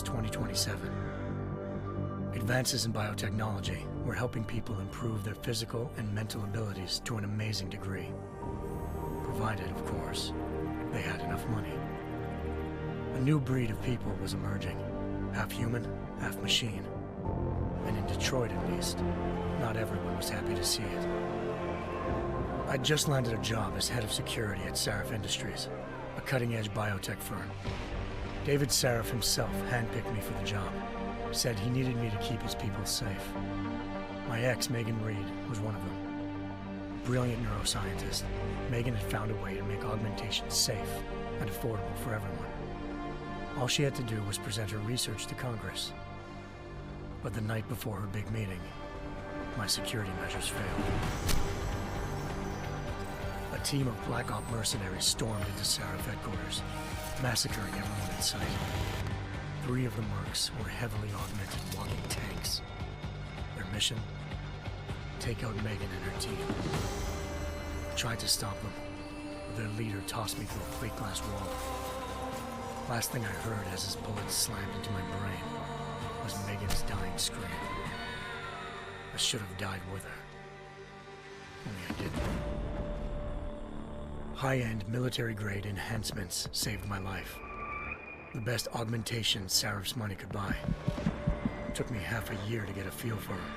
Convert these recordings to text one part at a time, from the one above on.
was 2027. Advances in biotechnology were helping people improve their physical and mental abilities to an amazing degree. Provided, of course, they had enough money. A new breed of people was emerging, half human, half machine. And in Detroit, at least, not everyone was happy to see it. I'd just landed a job as head of security at Sarif Industries, a cutting-edge biotech firm. David Sarif himself handpicked me for the job, said he needed me to keep his people safe. My ex, Megan Reed, was one of them. Brilliant neuroscientist, Megan had found a way to make augmentation safe and affordable for everyone. All she had to do was present her research to Congress. But the night before her big meeting, my security measures failed. A team of Black Op mercenaries stormed into Sarif headquarters, massacring everyone in sight. 3 of the mercs were heavily augmented walking tanks. Their mission? Take out Megan and her team. I tried to stop them, but their leader tossed me through a plate glass wall. Last thing I heard as his bullets slammed into my brain was Megan's dying scream. I should have died with her. Only I didn't. High-end military-grade enhancements saved my life. The best augmentation Sarif's money could buy. It took me half a year to get a feel for her.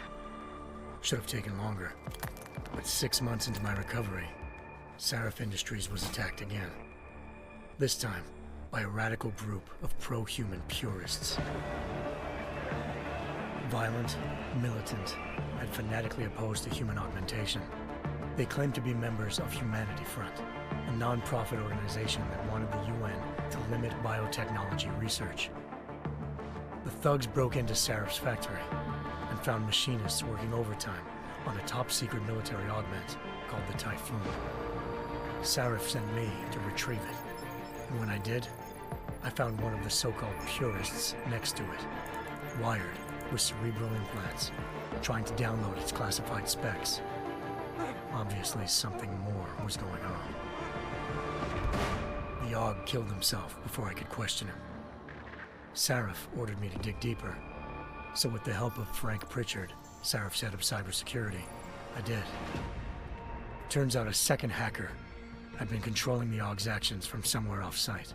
Should have taken longer. But 6 months into my recovery, Sarif Industries was attacked again. This time, by a radical group of pro-human purists. Violent, militant, and fanatically opposed to human augmentation. They claimed to be members of Humanity Front, a non-profit organization that wanted the UN to limit biotechnology research. The thugs broke into Sarif's factory and found machinists working overtime on a top-secret military augment called the Typhoon. Sarif sent me to retrieve it, and when I did, I found one of the so-called purists next to it, wired with cerebral implants, trying to download its classified specs. Obviously, something more was going on. The AUG killed himself before I could question him. Sarif ordered me to dig deeper, so with the help of Frank Pritchard, Sarif's head of cybersecurity, I did. Turns out a second hacker had been controlling the AUG's actions from somewhere off-site.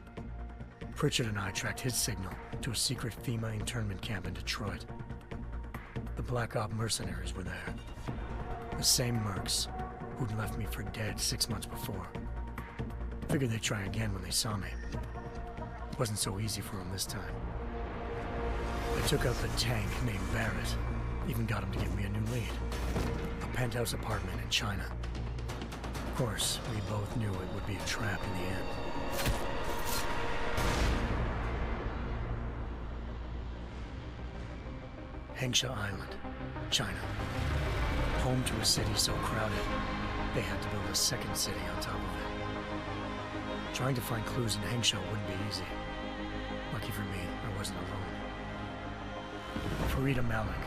Pritchard and I tracked his signal to a secret FEMA internment camp in Detroit. The Black Op mercenaries were there. The same mercs who'd left me for dead 6 months before. Figured they'd try again when they saw me. It wasn't so easy for them this time. I took out the tank named Barrett, even got him to give me a new lead. A penthouse apartment in China. Of course, we both knew it would be a trap in the end. Hengsha Island, China. Home to a city so crowded, they had to build a second city on top of it. Trying to find clues in Hengsha wouldn't be easy. Lucky for me, I wasn't alone. Farida Malik,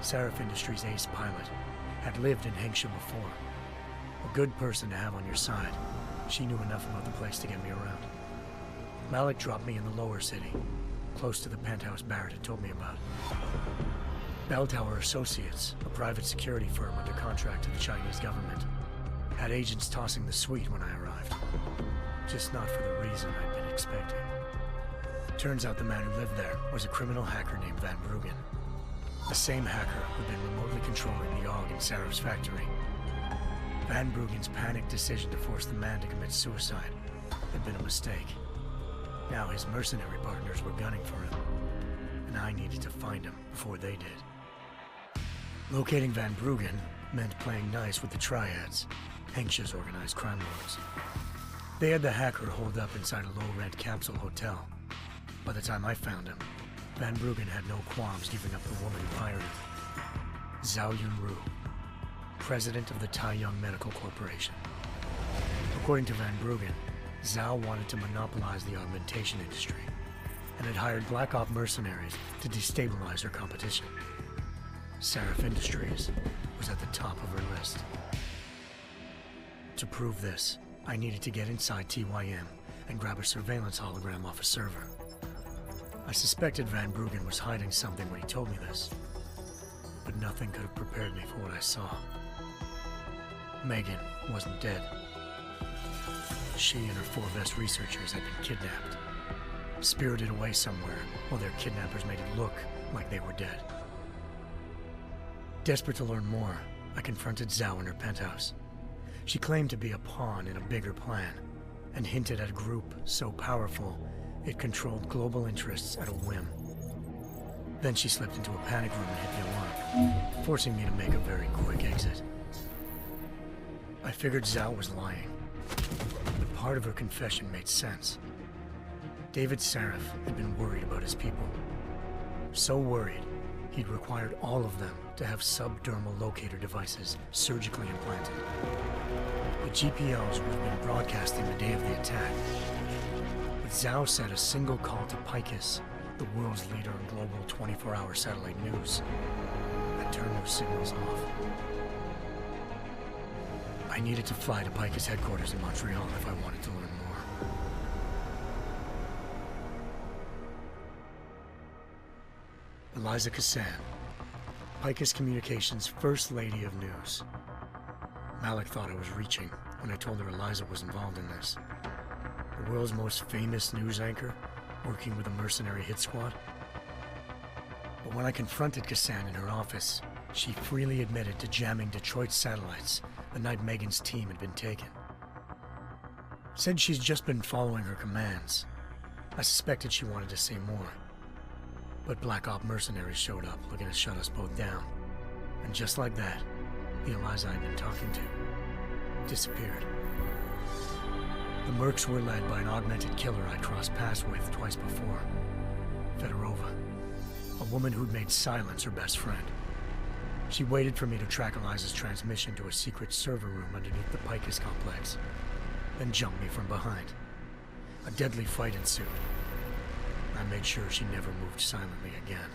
Sarif Industries' ace pilot, had lived in Hengsha before. A good person to have on your side. She knew enough about the place to get me around. Malik dropped me in the lower city, close to the penthouse Barrett had told me about. Bell Tower Associates, a private security firm under contract to the Chinese government, had agents tossing the suite when I arrived. Just not for the reason I'd been expecting. Turns out the man who lived there was a criminal hacker named Van Bruggen. The same hacker who'd been remotely controlling the AUG in Sarif's factory. Van Bruggen's panicked decision to force the man to commit suicide had been a mistake. Now his mercenary partners were gunning for him, and I needed to find him before they did. Locating Van Bruggen meant playing nice with the Triads, Hengsha's organized crime lords. They had the hacker holed up inside a low-rent capsule hotel. By the time I found him, Van Bruggen had no qualms giving up the woman who hired him. Zhao Yunru, president of the Taiyang Medical Corporation. According to Van Bruggen, Zhao wanted to monopolize the augmentation industry and had hired Black Op mercenaries to destabilize her competition. Sarif Industries was at the top of her list. To prove this, I needed to get inside TYM and grab a surveillance hologram off a server. I suspected Van Bruggen was hiding something when he told me this, but nothing could have prepared me for what I saw. Megan wasn't dead. She and her 4 best researchers had been kidnapped, spirited away somewhere while their kidnappers made it look like they were dead. Desperate to learn more, I confronted Zhao in her penthouse. She claimed to be a pawn in a bigger plan, and hinted at a group so powerful it controlled global interests at a whim. Then she slipped into a panic room and hit the alarm, forcing me to make a very quick exit. I figured Zhao was lying, but part of her confession made sense. David Sarif had been worried about his people. So worried, he'd required all of them to have subdermal locator devices surgically implanted. The GPOs would have been broadcasting the day of the attack, but Zhao said a single call to Picus, the world's leader in global 24-hour satellite news, had turned those signals off. I needed to fly to Picus headquarters in Montreal if I wanted to learn more. Eliza Cassan, Picus Communications' First Lady of News. Malik thought I was reaching when I told her Eliza was involved in this. The world's most famous news anchor, working with a mercenary hit squad. But when I confronted Cassan in her office, she freely admitted to jamming Detroit's satellites the night Megan's team had been taken. Said she's just been following her commands. I suspected she wanted to say more. But Black Op mercenaries showed up looking to shut us both down. And just like that, the Eliza I'd been talking to disappeared. The Mercs were led by an augmented killer I'd crossed paths with twice before. Fedorova, a woman who'd made silence her best friend. She waited for me to track Eliza's transmission to a secret server room underneath the Picus complex, then jumped me from behind. A deadly fight ensued. I made sure she never moved silently again.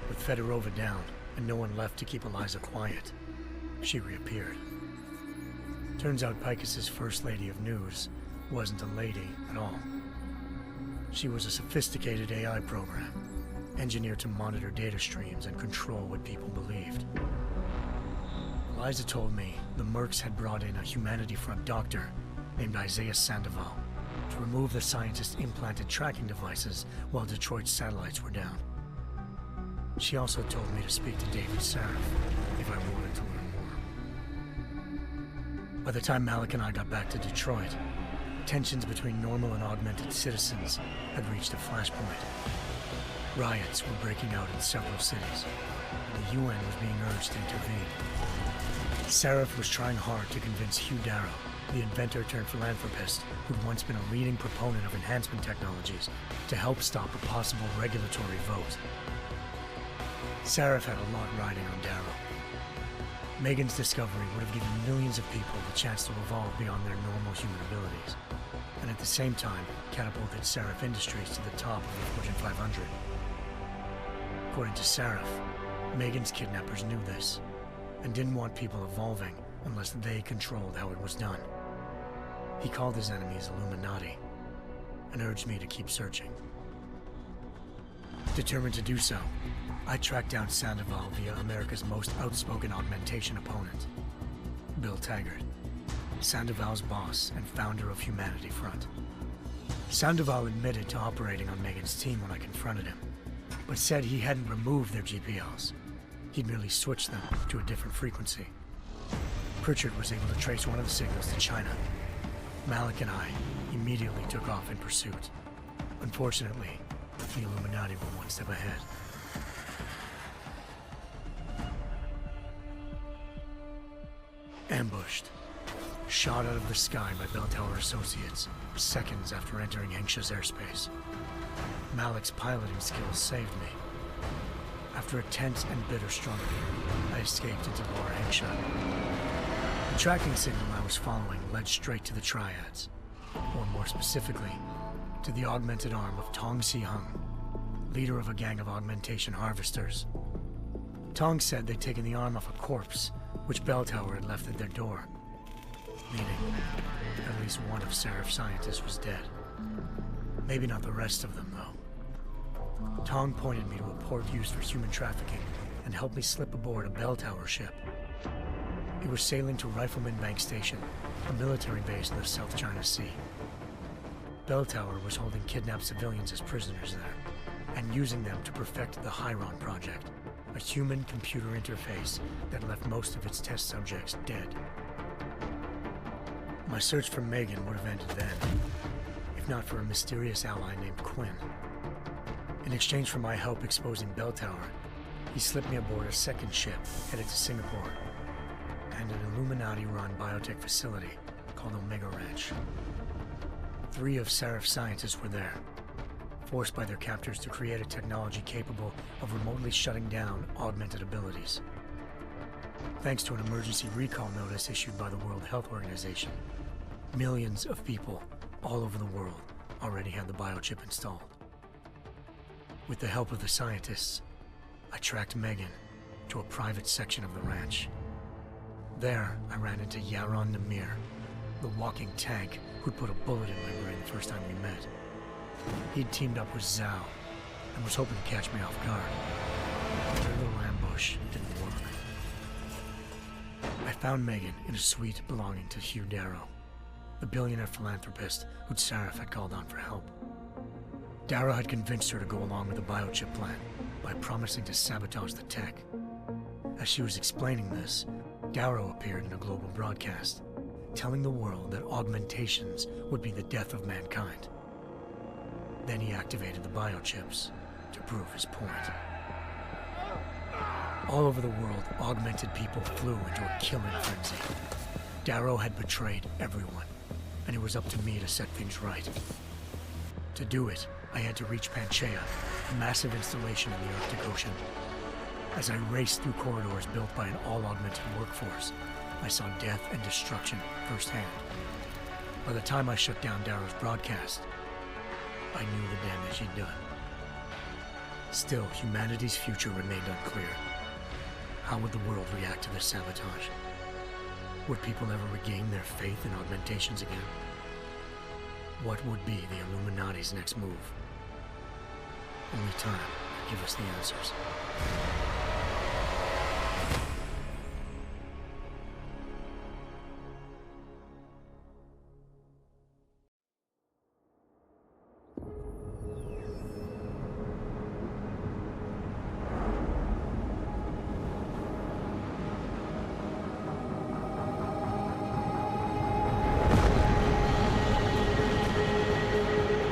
With Fedorova down and no one left to keep Eliza quiet, she reappeared. Turns out Picus's First Lady of News wasn't a lady at all. She was a sophisticated AI program, engineered to monitor data streams and control what people believed. Eliza told me the Mercs had brought in a Humanity Front doctor named Isaiah Sandoval to remove the scientist's implanted tracking devices while Detroit's satellites were down. She also told me to speak to David Sarif if I wanted to learn more. By the time Malik and I got back to Detroit, tensions between normal and augmented citizens had reached a flashpoint. Riots were breaking out in several cities, and the UN was being urged to intervene. Sarif was trying hard to convince Hugh Darrow, the inventor turned philanthropist who'd once been a leading proponent of enhancement technologies, to help stop a possible regulatory vote. Sarif had a lot riding on Darrow. Megan's discovery would have given millions of people the chance to evolve beyond their normal human abilities, and at the same time catapulted Sarif Industries to the top of the Fortune 500. According to Sarif, Megan's kidnappers knew this, and didn't want people evolving unless they controlled how it was done. He called his enemies Illuminati, and urged me to keep searching. Determined to do so, I tracked down Sandoval via America's most outspoken augmentation opponent, Bill Taggart, Sandoval's boss and founder of Humanity Front. Sandoval admitted to operating on Megan's team when I confronted him, but said he hadn't removed their GPLs. He'd merely switched them to a different frequency. Pritchard was able to trace one of the signals to China. Malik and I immediately took off in pursuit. Unfortunately, the Illuminati were one step ahead. Ambushed. Shot out of the sky by Bell Tower Associates, seconds after entering Nixxes airspace. Malik's piloting skills saved me. After a tense and bitter struggle, I escaped into Lower Hengsha. The tracking signal I was following led straight to the Triads, or more specifically, to the augmented arm of Tong Si-hung, leader of a gang of augmentation harvesters. Tong said they'd taken the arm off a corpse, which Bell Tower had left at their door, meaning at least one of Sarif's scientists was dead. Maybe not the rest of them, though. Tong pointed me to a port used for human trafficking and helped me slip aboard a bell tower ship. It was sailing to Rifleman Bank Station, a military base in the South China Sea. Bell Tower was holding kidnapped civilians as prisoners there, and using them to perfect the Hyron Project, a human-computer interface that left most of its test subjects dead. My search for Megan would have ended then, if not for a mysterious ally named Quinn. In exchange for my help exposing Bell Tower, he slipped me aboard a second ship headed to Singapore, and an Illuminati-run biotech facility called Omega Ranch. 3 of Seraph's scientists were there, forced by their captors to create a technology capable of remotely shutting down augmented abilities. Thanks to an emergency recall notice issued by the World Health Organization, millions of people all over the world already had the biochip installed. With the help of the scientists, I tracked Megan to a private section of the ranch. There, I ran into Yaron Namir, the walking tank who'd put a bullet in my brain the first time we met. He'd teamed up with Zhao and was hoping to catch me off guard. Their little ambush didn't work. I found Megan in a suite belonging to Hugh Darrow, the billionaire philanthropist who'd Saraf had called on for help. Darrow had convinced her to go along with the biochip plan by promising to sabotage the tech. As she was explaining this, Darrow appeared in a global broadcast, telling the world that augmentations would be the death of mankind. Then he activated the biochips to prove his point. All over the world, augmented people flew into a killing frenzy. Darrow had betrayed everyone, and it was up to me to set things right. To do it, I had to reach Panchaea, a massive installation in the Arctic Ocean. As I raced through corridors built by an all-augmented workforce, I saw death and destruction firsthand. By the time I shut down Darrow's broadcast, I knew the damage he'd done. Still, humanity's future remained unclear. How would the world react to this sabotage? Would people ever regain their faith in augmentations again? What would be the Illuminati's next move? Only time could give us the answers.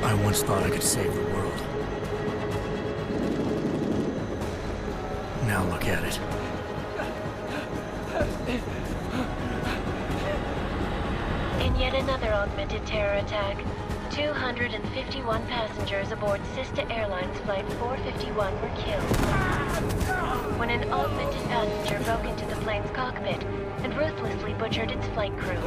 I once thought I could save the world. Now look at it. In yet another augmented terror attack, 251 passengers aboard Sister Airlines Flight 451 were killed when an augmented passenger broke into the plane's cockpit and ruthlessly butchered its flight crew.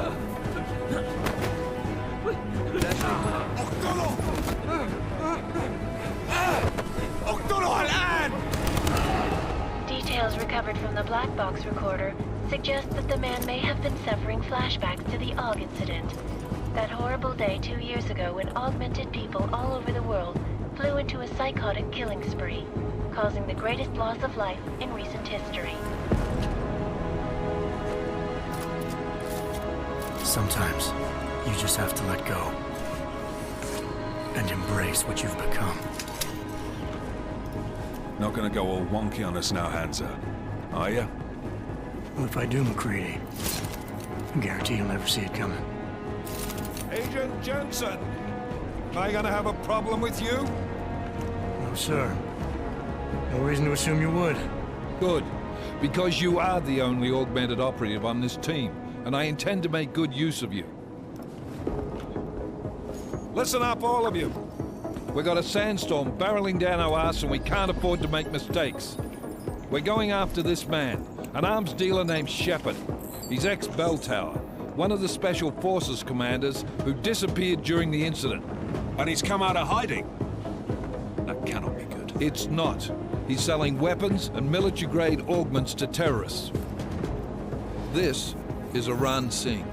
Details recovered from the black box recorder suggest that the man may have been suffering flashbacks to the AUG incident. That horrible day 2 years ago when augmented people all over the world flew into a psychotic killing spree, causing the greatest loss of life in recent history. Sometimes, you just have to let go and embrace what you've become. Not gonna go all wonky on us now, Hansa, are you? Well, if I do, McCready, I guarantee you'll never see it coming. Agent Jensen, am I gonna have a problem with you? No, sir. No reason to assume you would. Good, because you are the only augmented operative on this team, and I intend to make good use of you. Listen up, all of you. We've got a sandstorm barreling down our arse and we can't afford to make mistakes. We're going after this man, an arms dealer named Shepard. He's ex-Bell Tower, one of the Special Forces commanders who disappeared during the incident. And he's come out of hiding? That cannot be good. It's not. He's selling weapons and military-grade augments to terrorists. This is Aran Singh,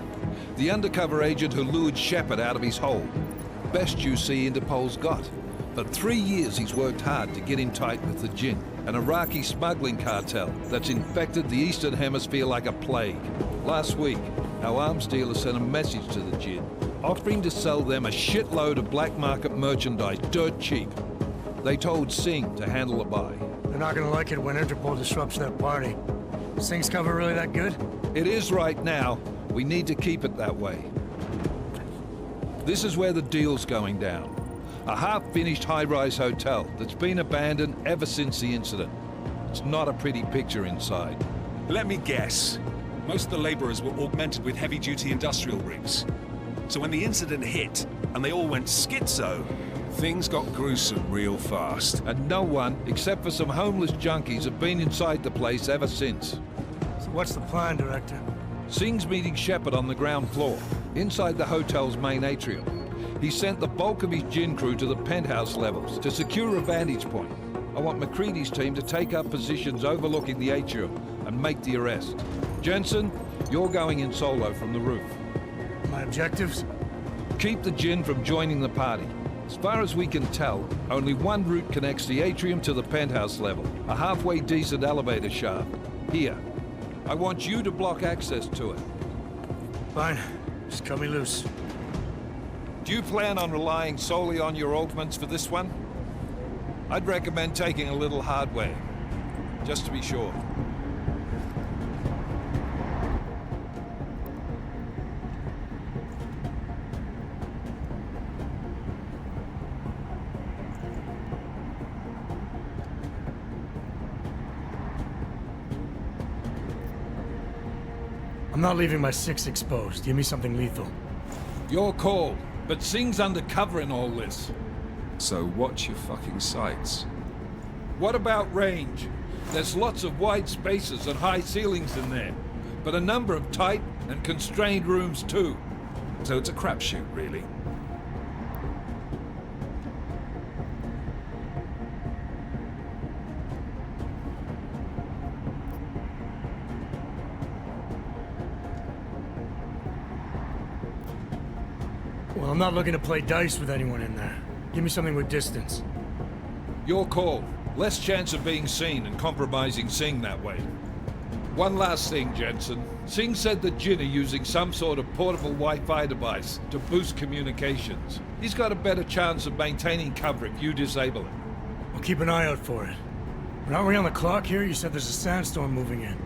the undercover agent who lured Shepard out of his hole. Best you see Interpol's got. For 3 years he's worked hard to get in tight with the Jinn, an Iraqi smuggling cartel that's infected the Eastern Hemisphere like a plague. Last week, our arms dealer sent a message to the Jinn, offering to sell them a shitload of black market merchandise dirt cheap. They told Singh to handle the buy. They're not gonna like it when Interpol disrupts their party. Sing's cover really that good? It is right now. We need to keep it that way. This is where the deal's going down. A half-finished high-rise hotel that's been abandoned ever since the incident. It's not a pretty picture inside. Let me guess. Most of the laborers were augmented with heavy-duty industrial rigs. So when the incident hit, and they all went schizo, things got gruesome real fast. And no one, except for some homeless junkies, have been inside the place ever since. So what's the plan, Director? Singh's meeting Shepard on the ground floor, inside the hotel's main atrium. He sent the bulk of his Jinn crew to the penthouse levels to secure a vantage point. I want McCready's team to take up positions overlooking the atrium and make the arrest. Jensen, you're going in solo from the roof. My objectives? Keep the Jinn from joining the party. As far as we can tell, only one route connects the atrium to the penthouse level, a halfway decent elevator shaft. Here. I want you to block access to it. Fine. Just cut me loose. Do you plan on relying solely on your augments for this one? I'd recommend taking a little hardware, just to be sure. I'm not leaving my 6 exposed. Give me something lethal. Your call, but Singh's undercover in all this. So watch your fucking sights. What about range? There's lots of wide spaces and high ceilings in there, but a number of tight and constrained rooms too. So it's a crapshoot, really. Well, I'm not looking to play dice with anyone in there. Give me something with distance. Your call. Less chance of being seen and compromising Singh that way. One last thing, Jensen. Singh said the Jinn are using some sort of portable Wi-Fi device to boost communications. He's got a better chance of maintaining cover if you disable it. I'll keep an eye out for it. But aren't we on the clock here? You said there's a sandstorm moving in.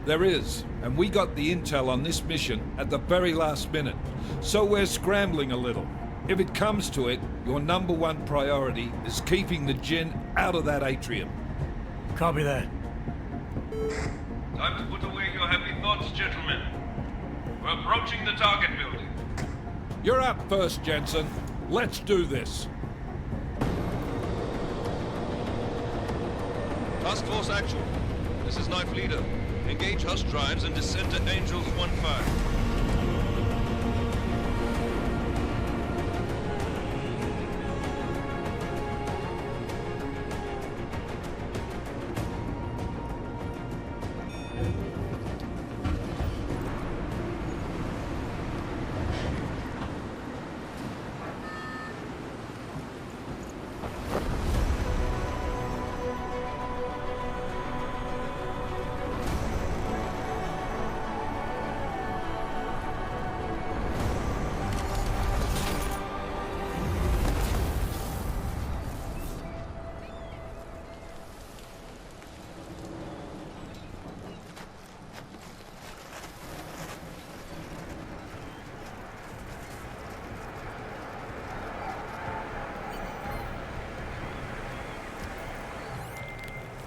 There is, and we got the intel on this mission at the very last minute, so we're scrambling a little. If it comes to it, your #1 priority is keeping the Jinn out of that atrium. Copy that. Time to put away your heavy thoughts, gentlemen. We're approaching the target building. You're up first, Jensen. Let's do this. Task Force Actual. This is Knife Leader. Engage Hush drives and descend to Angels 1-5.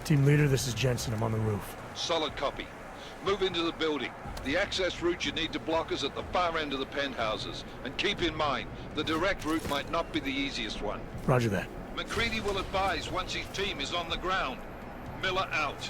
Team leader, this is Jensen. I'm on the roof. Solid copy. Move into the building. The access route you need to block is at the far end of the penthouses. And keep in mind, the direct route might not be the easiest one. Roger that. McCready will advise once his team is on the ground. Miller out.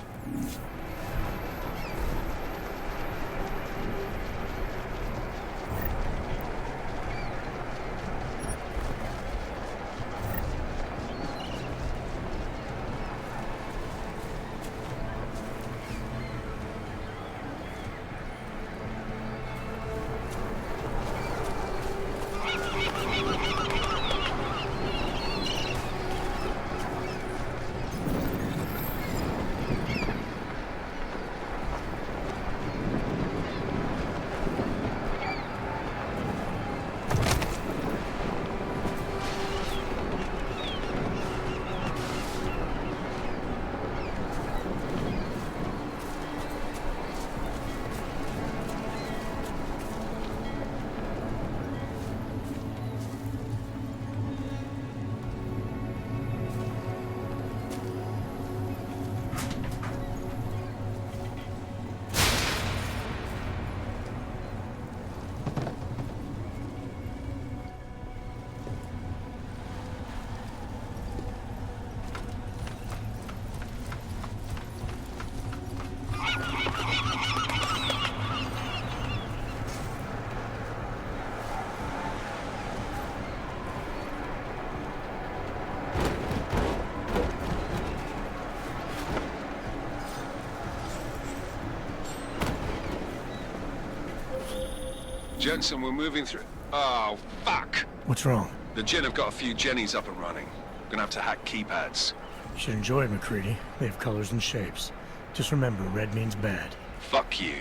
Jensen, we're moving through... Oh, fuck! What's wrong? The Jinn have got a few Jennies up and running. Gonna have to hack keypads. You should enjoy it, McCready. They have colors and shapes. Just remember, red means bad. Fuck you.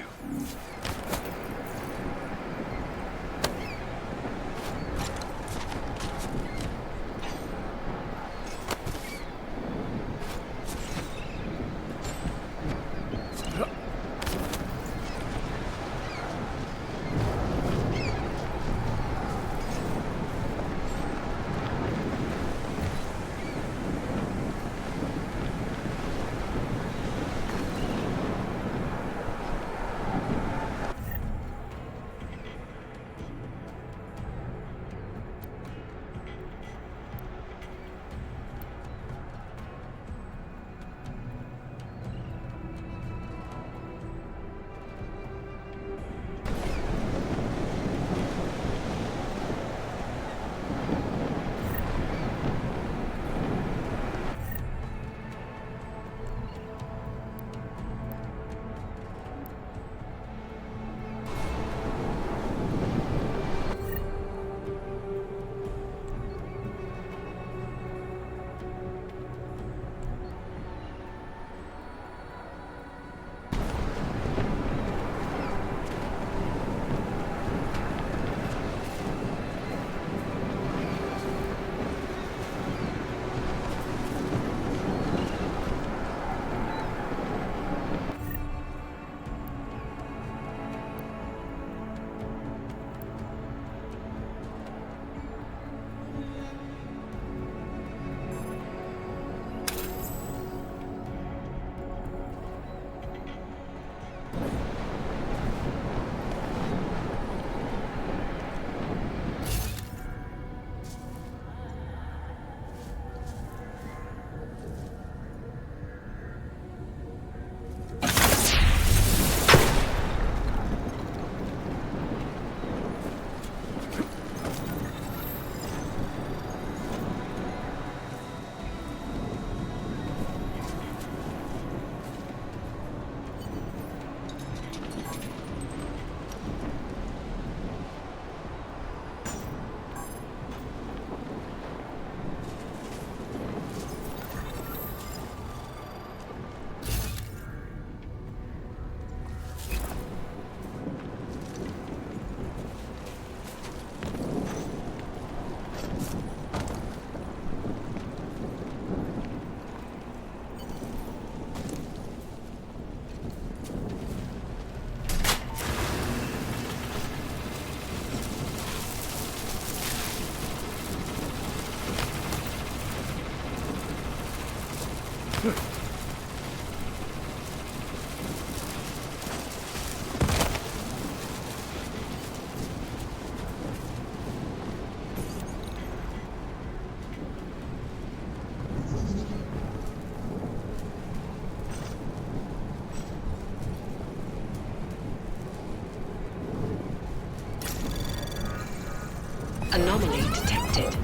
Anomaly detected.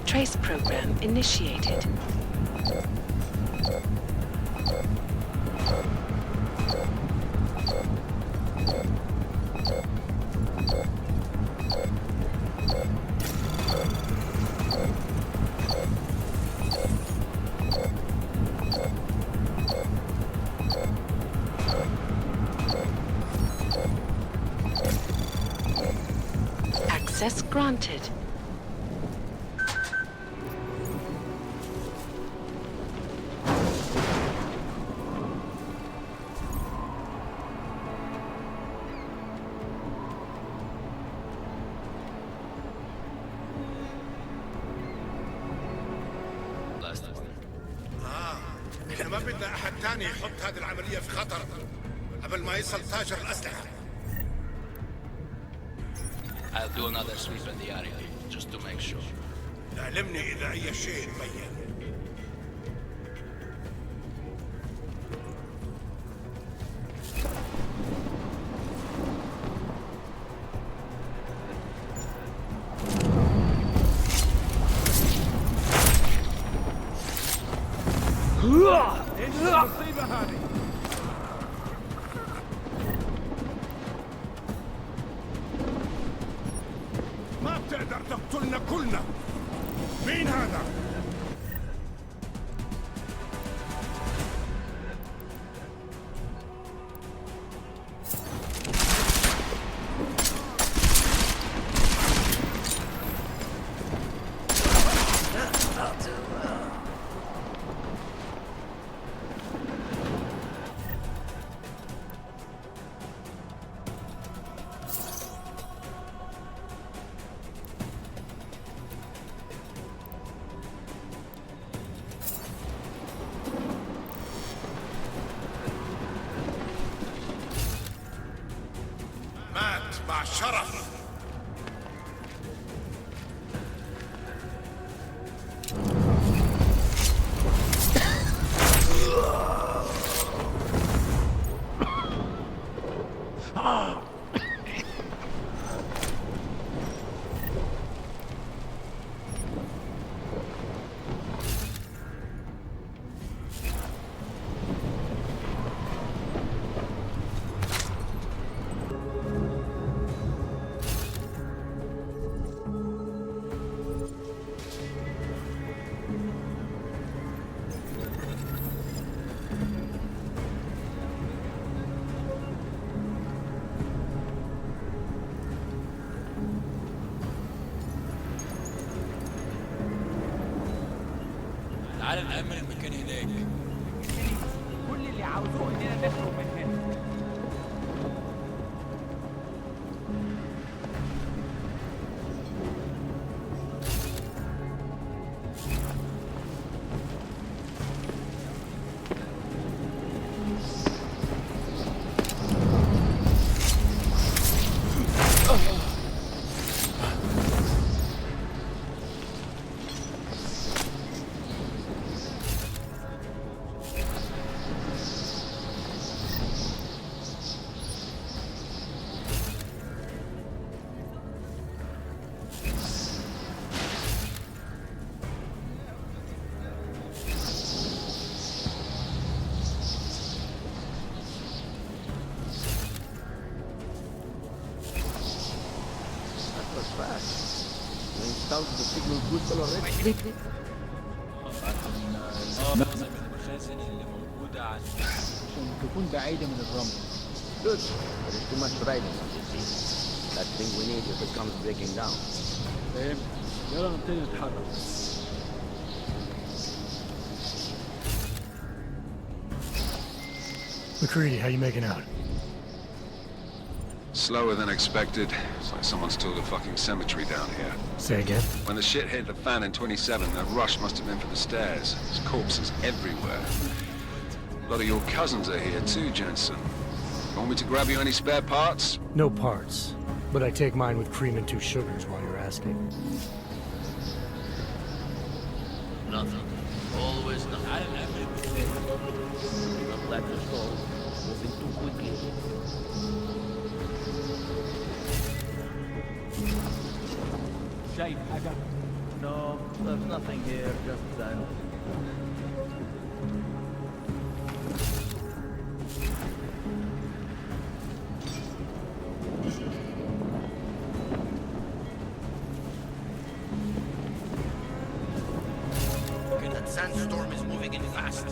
Trace program initiated. Access granted. احنا ما بدنا احد تاني يحط هذه العملية في خطر قبل ما يصل تاجر الأسلحة. I'll do another sweep in the area, just to make sure. علمني إذا أي شيء تبين. ايش المصيبة هذه؟ تقدر تقتلنا كلنا. مين هذا؟ مات مع شرف. تعال نأمن المكان هناك. كل اللي عاوزوه اننا نخرج من هنا. المخازن اللي موجودة عشان تكون بعيدة من الرمل. Good. There's too much brightness on this scene. That thing we need if it comes breaking down. فاهم؟ يلا نبتدي نتحرك. McCready, how you making out? Slower than expected. It's like someone's tilled a fucking cemetery down here. Say again? When the shit hit the fan in 27, the rush must have been for the stairs. There's corpses everywhere. A lot of your cousins are here too, Jensen. Want me to grab you any spare parts? No parts. But I take mine with cream and 2 sugars while you're asking. Nothing. Always nothing. I didn't have anything. Don't let your soul moving too quickly. شايف حاجة؟ No, there's nothing here, just that. That sandstorm is moving in fast.